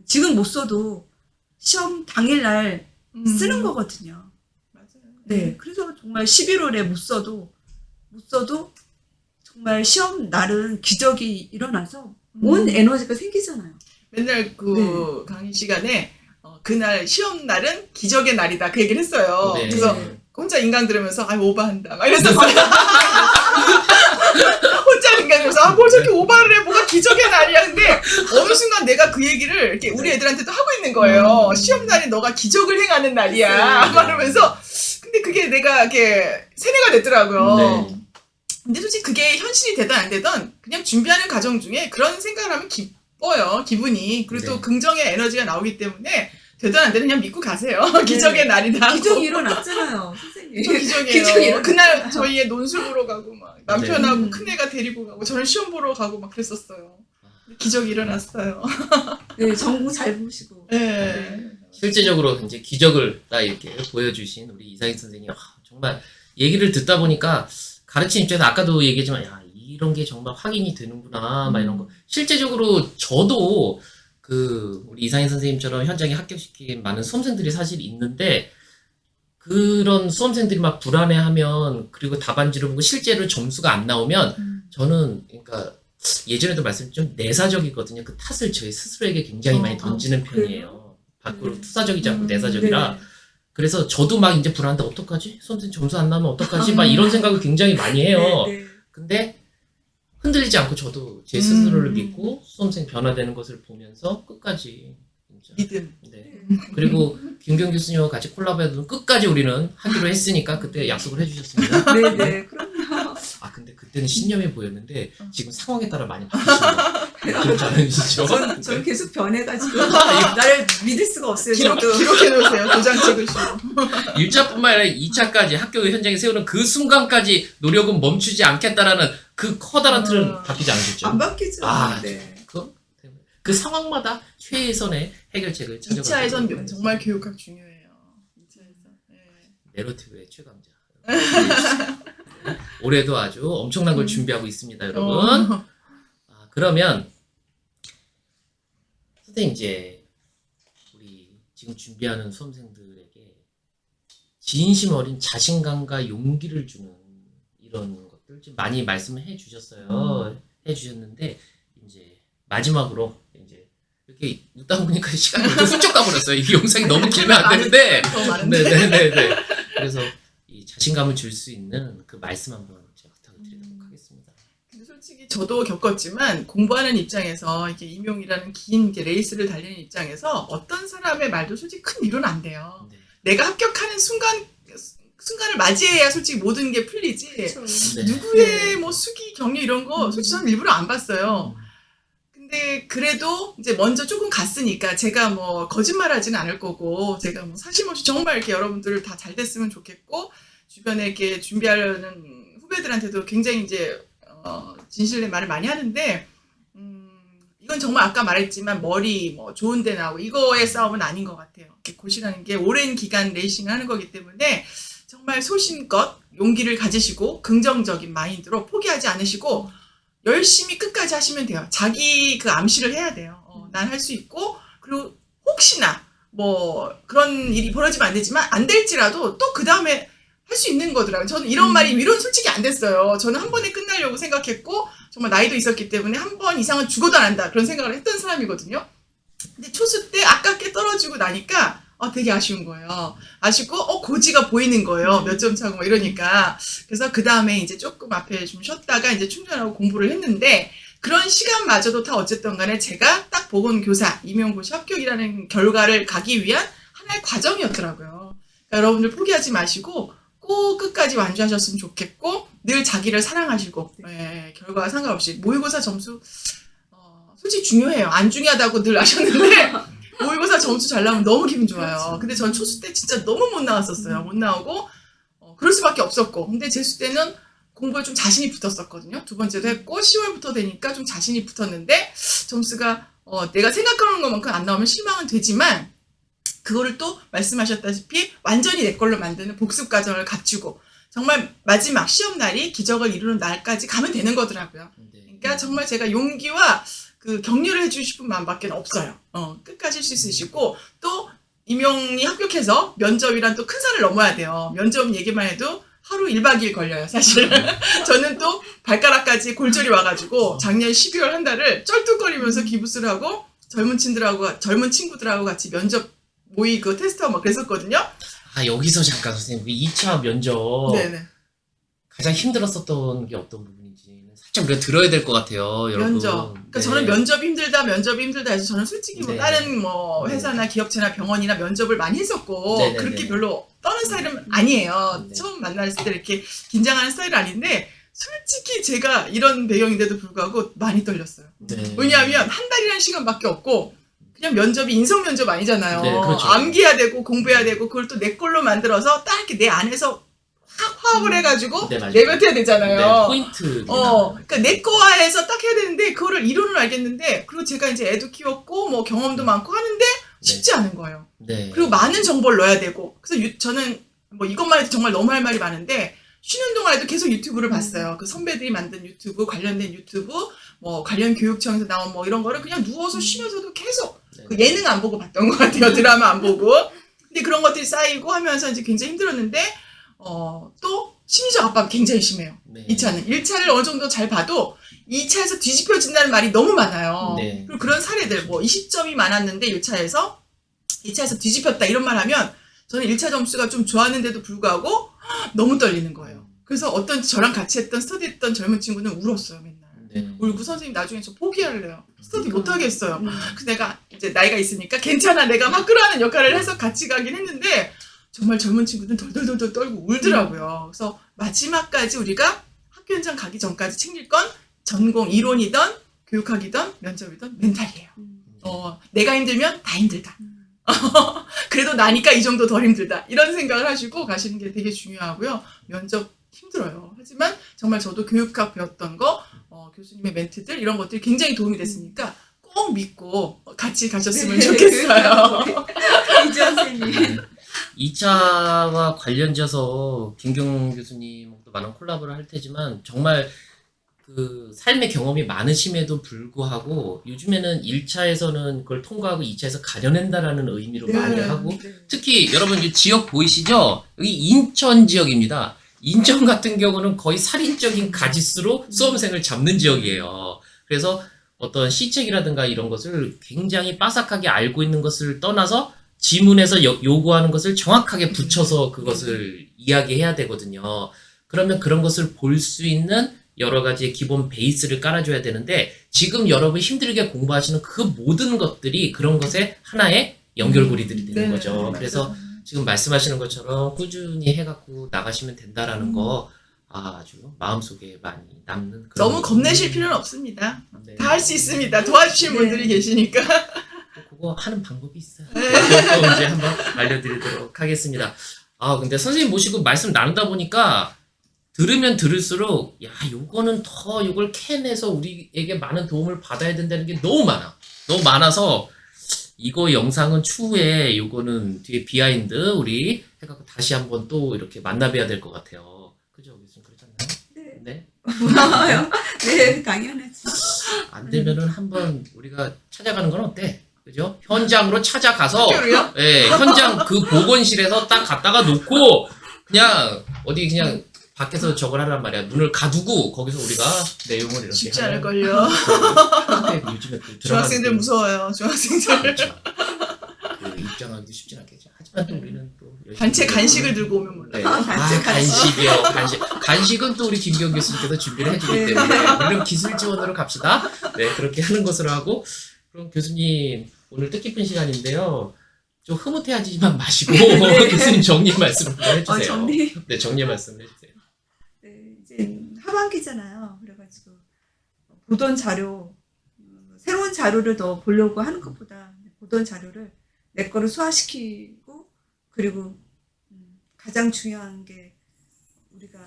Speaker 2: 지금 못 써도 시험 당일날 쓰는 거거든요.
Speaker 3: 맞아요.
Speaker 2: 네, 그래서 정말 11월에 못 써도 정말 시험 날은 기적이 일어나서 온 에너지가 생기잖아요.
Speaker 3: 맨날 그 강의 시간에 그날 시험 날은 기적의 날이다 그 얘기를 했어요.
Speaker 1: 네.
Speaker 3: 그래서
Speaker 2: 네.
Speaker 3: 혼자 인강 들으면서 오바한다 막 이랬었어요. 혼자 인강 들으면서 뭘 저렇게 오바를 해 뭐가 기적의 날이야. 근데 어느 순간 내가 그 얘기를 이렇게 우리 애들한테도 하고 있는 거예요. 시험 날이 너가 기적을 행하는 날이야.
Speaker 1: 네.
Speaker 3: 말하면서 근데 그게 내가 이렇게 세뇌가 됐더라고요.
Speaker 1: 네.
Speaker 3: 근데 솔직히 그게 현실이 되든 안 되든 그냥 준비하는 과정 중에 그런 생각을 하면 기뻐요. 기분이. 그리고 또
Speaker 1: 네.
Speaker 3: 긍정의 에너지가 나오기 때문에 되든 안 되든 그냥 믿고 가세요. 기적의 날이다. 하고.
Speaker 2: 기적이 일어났잖아요, 선생님.
Speaker 3: 저 기적이에요.
Speaker 2: 기적이 일어났어요.
Speaker 3: 그날 저희 애 논술 보러 가고 막 남편하고
Speaker 2: 네.
Speaker 3: 큰애가 데리고 가고 저는 시험 보러 가고 막 그랬었어요. 기적이 일어났어요.
Speaker 2: 네, 전공 잘 보시고.
Speaker 3: 네.
Speaker 1: 실제적으로 이제 기적을 딱 이렇게 보여주신 우리 이상희 선생님 정말 얘기를 듣다 보니까 가르치는 입장에서 아까도 얘기했지만 야 이런 게 정말 확인이 되는구나 막 이런 거 실제적으로 저도 그 우리 이상희 선생님처럼 현장에 합격시킨 많은 수험생들이 사실 있는데 그런 수험생들이 막 불안해하면 그리고 답안지를 보고 실제로 점수가 안 나오면 저는 그러니까 예전에도 말씀드렸지만 좀 내사적이거든요. 그 탓을 저희 스스로에게 굉장히 많이 던지는
Speaker 2: 그래요?
Speaker 1: 편이에요. 밖으로
Speaker 2: 네.
Speaker 1: 투사적이지 않고 내사적이라
Speaker 2: 네.
Speaker 1: 그래서 저도 막 이제 불안한데 어떡하지? 수험생 점수 안 나면 어떡하지? 막 이런 생각을 굉장히 많이 해요.
Speaker 2: 네, 네.
Speaker 1: 근데 흔들리지 않고 저도 제 스스로를 믿고 수험생 변화되는 것을 보면서 끝까지 진짜
Speaker 3: 믿음.
Speaker 1: 네. 그리고 김경 교수님과 같이 콜라보해도 끝까지 우리는 하기로 했으니까 그때 약속을 해주셨습니다.
Speaker 2: 네, 네, 그럼요.
Speaker 1: 근데 그때는 신념이 보였는데 지금 상황에 따라 많이 바뀌신 거예요. 그렇지 않으시죠?
Speaker 2: 저는 계속 변해가지고 나를 믿을 수가 없어요. 저도.
Speaker 3: 기록해 놓으세요. 도장 찍으시고.
Speaker 1: 1차뿐만 아니라 2차까지 학교 현장에 세우는 그 순간까지 노력은 멈추지 않겠다라는 그 커다란 틀은 바뀌지 않으셨죠?
Speaker 2: 안 바뀌죠.
Speaker 1: 아,
Speaker 2: 네.
Speaker 1: 그 상황마다 최선의 해결책을 찾아가고
Speaker 3: 2차에선 정말 교육학 중요해요. 2차에서. 네.
Speaker 1: 내러티브의 최강자. 올해도 아주 엄청난 걸 준비하고 있습니다, 여러분. 그러면 선생님 이제 우리 지금 준비하는 수험생들에게 진심 어린 자신감과 용기를 주는 이런 것들 좀 많이 말씀을 해주셨어요. 해주셨는데 이제 마지막으로 이제 이렇게 웃다 보니까 시간이 좀 훌쩍 가버렸어요. 이 영상이 너무 길면 안 되는데.
Speaker 3: 더 많은데.
Speaker 1: 네네네네. 그래서 이 자신감을 줄 수 있는 그 말씀 한번 제가 부탁을 드리도록 하겠습니다.
Speaker 3: 근데 솔직히 저도 겪었지만 공부하는 입장에서 이게 임용이라는 긴 이렇게 레이스를 달리는 입장에서 어떤 사람의 말도 솔직히 큰 위로는 안 돼요.
Speaker 1: 네.
Speaker 3: 내가 합격하는 순간을 맞이해야 솔직히 모든 게 풀리지.
Speaker 1: 네.
Speaker 3: 누구의 뭐 수기 경력 이런 거 솔직히 저는 일부러 안 봤어요. 근데 그래도 이제 먼저 조금 갔으니까 제가 뭐 거짓말하지는 않을 거고 제가 뭐 사심없이 정말 이렇게 여러분들 다 잘 됐으면 좋겠고 주변에 이렇게 준비하려는 후배들한테도 굉장히 이제 진실된 말을 많이 하는데 이건 정말 아까 말했지만 머리 뭐 좋은 데 나오고 이거의 싸움은 아닌 것 같아요. 이렇게 고시라는 게 오랜 기간 레이싱을 하는 거기 때문에 정말 소신껏 용기를 가지시고 긍정적인 마인드로 포기하지 않으시고 열심히 끝까지 하시면 돼요. 자기 그 암시를 해야 돼요. 난 할 수 있고 그리고 혹시나 뭐 그런 일이 벌어지면 안 되지만 안 될지라도 또 그 다음에 할 수 있는 거더라고요. 저는 이런 말이 위로는 솔직히 안 됐어요. 저는 한 번에 끝나려고 생각했고 정말 나이도 있었기 때문에 한 번 이상은 죽어도 안 한다 그런 생각을 했던 사람이거든요. 근데 초수 때 아깝게 떨어지고 나니까 되게 아쉬운 거예요. 아쉽고 고지가 보이는 거예요. 몇 점 차고 뭐 이러니까. 그래서 그 다음에 이제 조금 앞에 좀 쉬었다가 이제 충전하고 공부를 했는데 그런 시간마저도 다 어쨌든 간에 제가 딱 보건교사 임용고시 합격이라는 결과를 가기 위한 하나의 과정이었더라고요. 그러니까 여러분들 포기하지 마시고 꼭 끝까지 완주하셨으면 좋겠고 늘 자기를 사랑하시고 결과와 상관없이 모의고사 점수 솔직히 중요해요. 안 중요하다고 늘 아셨는데 모의고사 점수 잘 나오면 너무 기분 좋아요.
Speaker 2: 그렇죠.
Speaker 3: 근데 전 초수 때 진짜 너무 못 나왔었어요. 못 나오고 그럴 수밖에 없었고 근데 재수 때는 공부에 좀 자신이 붙었었거든요. 두 번째도 했고 10월부터 되니까 좀 자신이 붙었는데 점수가 내가 생각하는 것만큼 안 나오면 실망은 되지만 그거를 또 말씀하셨다시피 완전히 내 걸로 만드는 복습 과정을 갖추고 정말 마지막 시험날이 기적을 이루는 날까지 가면 되는 거더라고요. 그러니까 정말 제가 용기와 그 격려를 해주고 싶은 마음밖에 없어요. 끝까지 할 수 있으시고 또 임용이 합격해서 면접이란 또 큰 산을 넘어야 돼요. 면접 얘기만 해도 하루 1박 2일 걸려요, 사실. 저는 또 발가락까지 골절이 와가지고 작년 12월 한 달을 쩔뚝거리면서 기부스를 하고 젊은 친구들하고 같이 면접 모의 그 테스트하고 막 그랬었거든요.
Speaker 1: 여기서 잠깐 선생님, 2차 면접
Speaker 3: 네네.
Speaker 1: 가장 힘들었었던 게 어떤 부분인지 살짝 우리가 들어야 될 것 같아요, 여러분.
Speaker 3: 면접. 그러니까
Speaker 1: 네.
Speaker 3: 저는 면접이 힘들다 해서 저는 솔직히 뭐
Speaker 1: 네.
Speaker 3: 다른 뭐 회사나 기업체나 병원이나 면접을 많이 했었고
Speaker 1: 네, 네,
Speaker 3: 그렇게
Speaker 1: 네.
Speaker 3: 별로 떠는 스타일은 아니에요.
Speaker 1: 네.
Speaker 3: 처음 만났을 때 이렇게 긴장하는 스타일은 아닌데 솔직히 제가 이런 배경인데도 불구하고 많이 떨렸어요.
Speaker 1: 네.
Speaker 3: 왜냐하면 한 달이라는 시간밖에 없고 그냥 면접이 인성 면접 아니잖아요.
Speaker 1: 네, 그렇죠.
Speaker 3: 암기해야 되고 공부해야 되고 그걸 또 내 걸로 만들어서 딱 이렇게 내 안에서 확 화합을 해가지고
Speaker 1: 네, 맞아요.
Speaker 3: 내뱉어야 되잖아요.
Speaker 1: 네, 포인트.
Speaker 3: 그러니까 내 거화해서 딱 해야 되는데 그거를 이론을 알겠는데 그리고 제가 이제 애도 키웠고 뭐 경험도 많고 하는데 쉽지 않은 거예요.
Speaker 1: 네.
Speaker 3: 그리고 많은 정보를 넣어야 되고 그래서 저는 뭐 이것만 해도 정말 너무 할 말이 많은데 쉬는 동안에도 계속 유튜브를 봤어요. 그 선배들이 만든 유튜브 관련된 유튜브 뭐 관련 교육청에서 나온 뭐 이런 거를 그냥 누워서 쉬면서도 계속
Speaker 1: 네.
Speaker 3: 그 예능 안 보고 봤던 것 같아요. 드라마 안 보고. 근데 그런 것들이 쌓이고 하면서 이제 굉장히 힘들었는데 또 심리적 압박이 굉장히 심해요.
Speaker 1: 네.
Speaker 3: 2차는 1차를 어느 정도 잘 봐도 2차에서 뒤집혀진다는 말이 너무 많아요.
Speaker 1: 네.
Speaker 3: 그리고 그런 사례들 뭐 20점이 많았는데 1차에서 2차에서 뒤집혔다 이런 말 하면 저는 1차 점수가 좀 좋았는데도 불구하고 너무 떨리는 거예요. 그래서 어떤 저랑 같이 했던 스터디했던 젊은 친구는 울었어요 맨날.
Speaker 1: 네.
Speaker 3: 울고 선생님 나중에 저 포기할래요. 스터디 못하겠어요.
Speaker 2: 음.
Speaker 3: 그 내가 이제 나이가 있으니까 괜찮아 내가 막 끌어하는 역할을 해서 같이 가긴 했는데 정말 젊은 친구들은 덜덜덜 떨고 울더라고요. 그래서 마지막까지 우리가 학교 현장 가기 전까지 챙길 건 전공 이론이든 교육학이든 면접이든 멘탈이에요. 내가 힘들면 다 힘들다. 그래도 나니까 이 정도 덜 힘들다. 이런 생각을 하시고 가시는 게 되게 중요하고요. 면접 힘들어요. 하지만 정말 저도 교육학 배웠던 거, 교수님의 멘트들 이런 것들이 굉장히 도움이 됐으니까 꼭 믿고 같이 가셨으면 좋겠어요.
Speaker 2: 이지원 선생님.
Speaker 1: 2차와 관련져서 김경 교수님도 많은 콜라보를 할 테지만 정말 그 삶의 경험이 많으심에도 불구하고 요즘에는 1차에서는 그걸 통과하고 2차에서 가려낸다라는 의미로
Speaker 3: 네.
Speaker 1: 많이 하고
Speaker 2: 네.
Speaker 1: 특히 여러분 이 지역 보이시죠? 여기 인천 지역입니다. 인천 같은 경우는 거의 살인적인 가짓수로 수험생을 잡는 지역이에요. 그래서 어떤 시책이라든가 이런 것을 굉장히 빠삭하게 알고 있는 것을 떠나서 지문에서 요구하는 것을 정확하게 붙여서 그것을 이야기해야 되거든요. 그러면 그런 것을 볼 수 있는 여러 가지의 기본 베이스를 깔아줘야 되는데 지금 여러분 힘들게 공부하시는 그 모든 것들이 그런 것의 하나의 연결고리들이 되는
Speaker 3: 네,
Speaker 1: 거죠.
Speaker 3: 맞아요.
Speaker 1: 그래서 지금 말씀하시는 것처럼 꾸준히 해갖고 나가시면 된다라는 거 아주 마음속에 많이 남는 그런
Speaker 3: 너무 겁내실 필요는 없습니다.
Speaker 1: 네.
Speaker 3: 다 할 수 있습니다. 도와주실
Speaker 2: 네.
Speaker 3: 분들이 계시니까.
Speaker 1: 그거 하는 방법이 있어요.
Speaker 3: 네.
Speaker 1: 그거 이제 한번 알려드리도록 하겠습니다. 근데 선생님 모시고 말씀 나누다 보니까 들으면 들을수록 야 요거는 더 요걸 캐내서 우리에게 많은 도움을 받아야 된다는 게 너무 많아. 너무 많아서 이거 영상은 추후에 요거는 뒤에 비하인드 우리 해갖고 다시 한번 또 이렇게 만나봐야 될 것 같아요. 그죠? 교수님 그렇지 않나요?
Speaker 2: 네.
Speaker 1: 네.
Speaker 2: 고마워요. 네, 당연하지.
Speaker 1: 안 되면은 한번 우리가 찾아가는 건 어때? 그죠? 현장으로 찾아가서
Speaker 3: 학교로요?
Speaker 1: 예, 현장 그 보건실에서 딱 갖다가 놓고 그냥 어디 그냥 밖에서 저걸 하란 말이야. 문을 가두고 거기서 우리가 내용을 이렇게
Speaker 3: 쉽지
Speaker 1: 하면
Speaker 3: 않을걸요.
Speaker 1: 근데 요즘에 또
Speaker 3: 중학생들
Speaker 1: 들어가는
Speaker 3: 무서워요. 중학생들.
Speaker 1: 그렇죠. 그 입장하기도 쉽진 않겠죠. 하지만 또 우리는 또 열심히
Speaker 3: 단체
Speaker 1: 노력을
Speaker 3: 간식을 들고 오면 몰라.
Speaker 1: 네.
Speaker 2: 단체
Speaker 1: 간식이요. 간식은 또 우리 김기영 교수님께서 준비를 해주기
Speaker 2: 네.
Speaker 1: 때문에 우리는 기술 지원으로 갑시다. 네, 그렇게 하는 것으로 하고 그럼 교수님 오늘 뜻깊은 시간인데요. 좀 흐뭇해하지만 마시고 교수님 정리 말씀을 좀 해주세요.
Speaker 2: 정리.
Speaker 1: 네, 정리 말씀을 해주세요.
Speaker 2: 네, 이제 하반기잖아요. 그래가지고 보던 자료, 새로운 자료를 더 보려고 하는 것보다 보던 자료를 내 거를 소화시키고 그리고 가장 중요한 게 우리가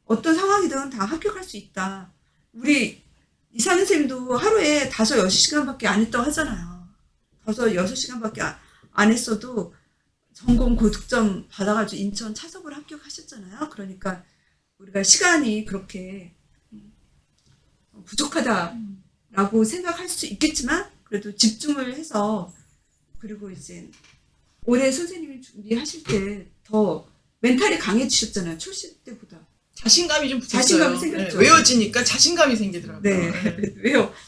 Speaker 2: 어떤 상황이든 다 합격할 수 있다. 우리 이상현 선생님도 하루에 5, 6시간밖에 안 했다고 하잖아요. 5, 6시간밖에 안 했어도 전공 고득점 받아가지고 인천 차석을 합격하셨잖아요. 그러니까 우리가 시간이 그렇게 부족하다라고 생각할 수 있겠지만 그래도 집중을 해서 그리고 이제 올해 선생님이 준비하실 때 더 멘탈이 강해지셨잖아요. 출시 때보다.
Speaker 3: 자신감이 좀 붙었어요.
Speaker 2: 자신감이 생겼죠.
Speaker 3: 네, 외워지니까 자신감이 생기더라고요.
Speaker 2: 네.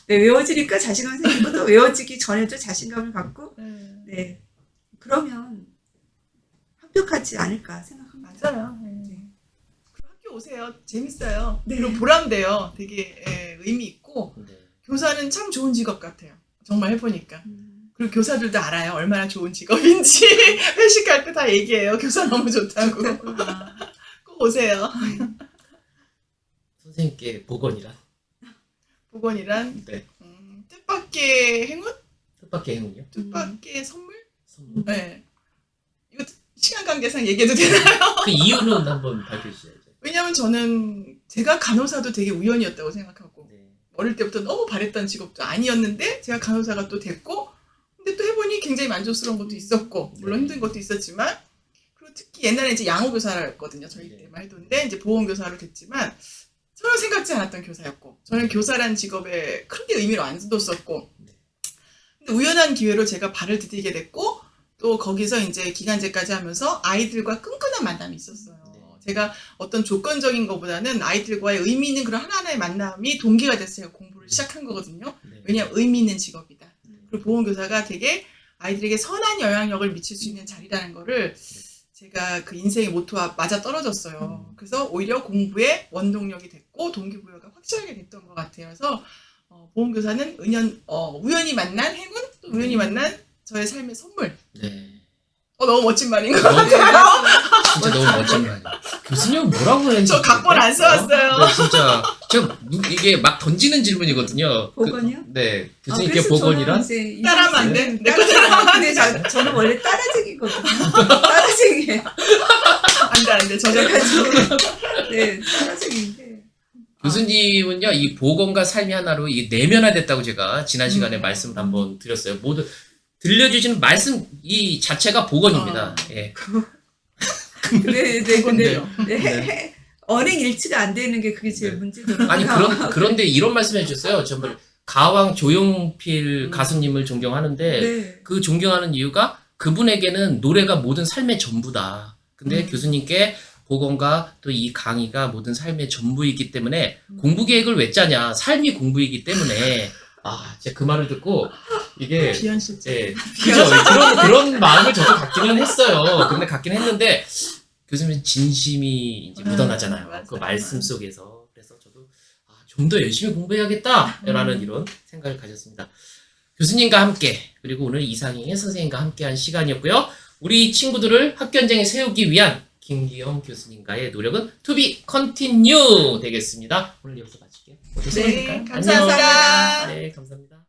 Speaker 2: 외워지니까 자신감이 생기고 또 외워지기 전에도 자신감을 갖고
Speaker 3: 네.
Speaker 2: 네. 그러면 합격하지 않을까 생각합니다.
Speaker 3: 맞아요. 네.
Speaker 2: 네.
Speaker 3: 그럼 학교 오세요. 재밌어요.
Speaker 2: 네.
Speaker 3: 그리고 보람돼요. 되게 의미 있고
Speaker 1: 네.
Speaker 3: 교사는 참 좋은 직업 같아요. 정말 해보니까. 그리고 교사들도 알아요. 얼마나 좋은 직업인지. 회식할 때 다 얘기해요. 교사 너무 좋다고.
Speaker 2: 그렇구나.
Speaker 3: 꼭 오세요.
Speaker 1: 선생님께 복원이란
Speaker 3: 복원이란
Speaker 1: 네.
Speaker 3: 뜻밖의 행운?
Speaker 1: 뜻밖의 행운이요.
Speaker 3: 뜻밖의 선물?
Speaker 1: 선물.
Speaker 3: 네. 이거 시간 관계상 얘기해도 되나요?
Speaker 1: 그 이유는 한번 밝혀주셔야죠.
Speaker 3: 왜냐면 저는 제가 간호사도 되게 우연이었다고 생각하고
Speaker 1: 네.
Speaker 3: 어릴 때부터 너무 바랬던 직업도 아니었는데 제가 간호사가 또 됐고 근데 또 해보니 굉장히 만족스러운 것도 있었고 물론
Speaker 1: 네.
Speaker 3: 힘든 것도 있었지만 그리고 특히 옛날에 이제 양호교사였거든요. 저희
Speaker 1: 네.
Speaker 3: 때만 해도인데 이제 보험교사로 됐지만 전혀 생각지 않았던 교사였고 저는 교사란 직업에 크게 의미를 안 뒀었고
Speaker 1: 네.
Speaker 3: 근데 우연한 기회로 제가 발을 디디게 됐고 또 거기서 이제 기간제까지 하면서 아이들과 끈끈한 만남이 있었어요.
Speaker 1: 네.
Speaker 3: 제가 어떤 조건적인 것보다는 아이들과의 의미 있는 그런 하나하나의 만남이 동기가 돼서 제가 공부를 시작한 거거든요.
Speaker 1: 네.
Speaker 3: 왜냐하면 의미 있는 직업이다.
Speaker 1: 네.
Speaker 3: 그리고 보험교사가 되게 아이들에게 선한 영향력을 미칠 수 있는 자리라는 거를 제가 그 인생의 모토와 맞아 떨어졌어요. 그래서 오히려 공부에 원동력이 됐고 동기부여가 확실하게 됐던 것 같아요. 그래서 보험교사는 우연히 만난 행운 또 우연히 만난 저의 삶의 선물.
Speaker 1: 네.
Speaker 3: 너무 멋진 말인 것
Speaker 1: 너무-
Speaker 3: 같아요.
Speaker 1: 진짜 너무 멋진 거 아니에요. 교수님은 뭐라고 했는지
Speaker 3: 저 각본 안 써왔어요.
Speaker 1: 네, 진짜 제가 이게 막 던지는 질문이거든요.
Speaker 2: 복원이요?
Speaker 1: 네, 교수님께
Speaker 2: 그래서
Speaker 1: 복원이란
Speaker 2: 저는 이제
Speaker 3: 따라하면 안 돼? 내 거
Speaker 2: 근데 저는 원래 따라쟁이거든요. 따라쟁이에요.
Speaker 3: 안 돼. 저작가지고.
Speaker 2: 네, 따라쟁이인데.
Speaker 1: 교수님은요 이 복원과 삶이 하나로 이게 내면화됐다고 제가 지난 시간에 말씀을 한번 드렸어요. 모두 들려주시는 말씀 이 자체가 복원입니다. 예.
Speaker 2: 네, 근데
Speaker 3: 그건데요.
Speaker 2: 언행 일치가 안 되는 게 그게 제일
Speaker 1: 네.
Speaker 2: 문제더라고요.
Speaker 1: 아니 그런데 이런 말씀해 주셨어요. 정말 가왕 조용필 가수님을 존경하는데
Speaker 2: 네.
Speaker 1: 그 존경하는 이유가 그분에게는 노래가 모든 삶의 전부다. 근데 교수님께 복원과 또 이 강의가 모든 삶의 전부이기 때문에 공부 계획을 왜 짜냐? 삶이 공부이기 때문에 제가 그 말을 듣고 이게
Speaker 3: 비현실적.
Speaker 1: 예, 그죠? 그런 마음을 저도 갖기는 했어요. 근데 갖긴 했는데 교수님 진심이 이제 묻어나잖아요.
Speaker 3: 맞아요.
Speaker 1: 그 말씀 속에서. 그래서 저도 좀 더 열심히 공부해야겠다라는 이런 생각을 가졌습니다. 교수님과 함께 그리고 오늘 이상희 선생님과 함께한 시간이었고요. 우리 친구들을 학교 현장에 세우기 위한 김기영 교수님과의 노력은 to be continue 되겠습니다. 오늘 여기서 마칠게요.
Speaker 3: 네,
Speaker 1: 안녕.
Speaker 3: 감사합니다.
Speaker 1: 네, 감사합니다.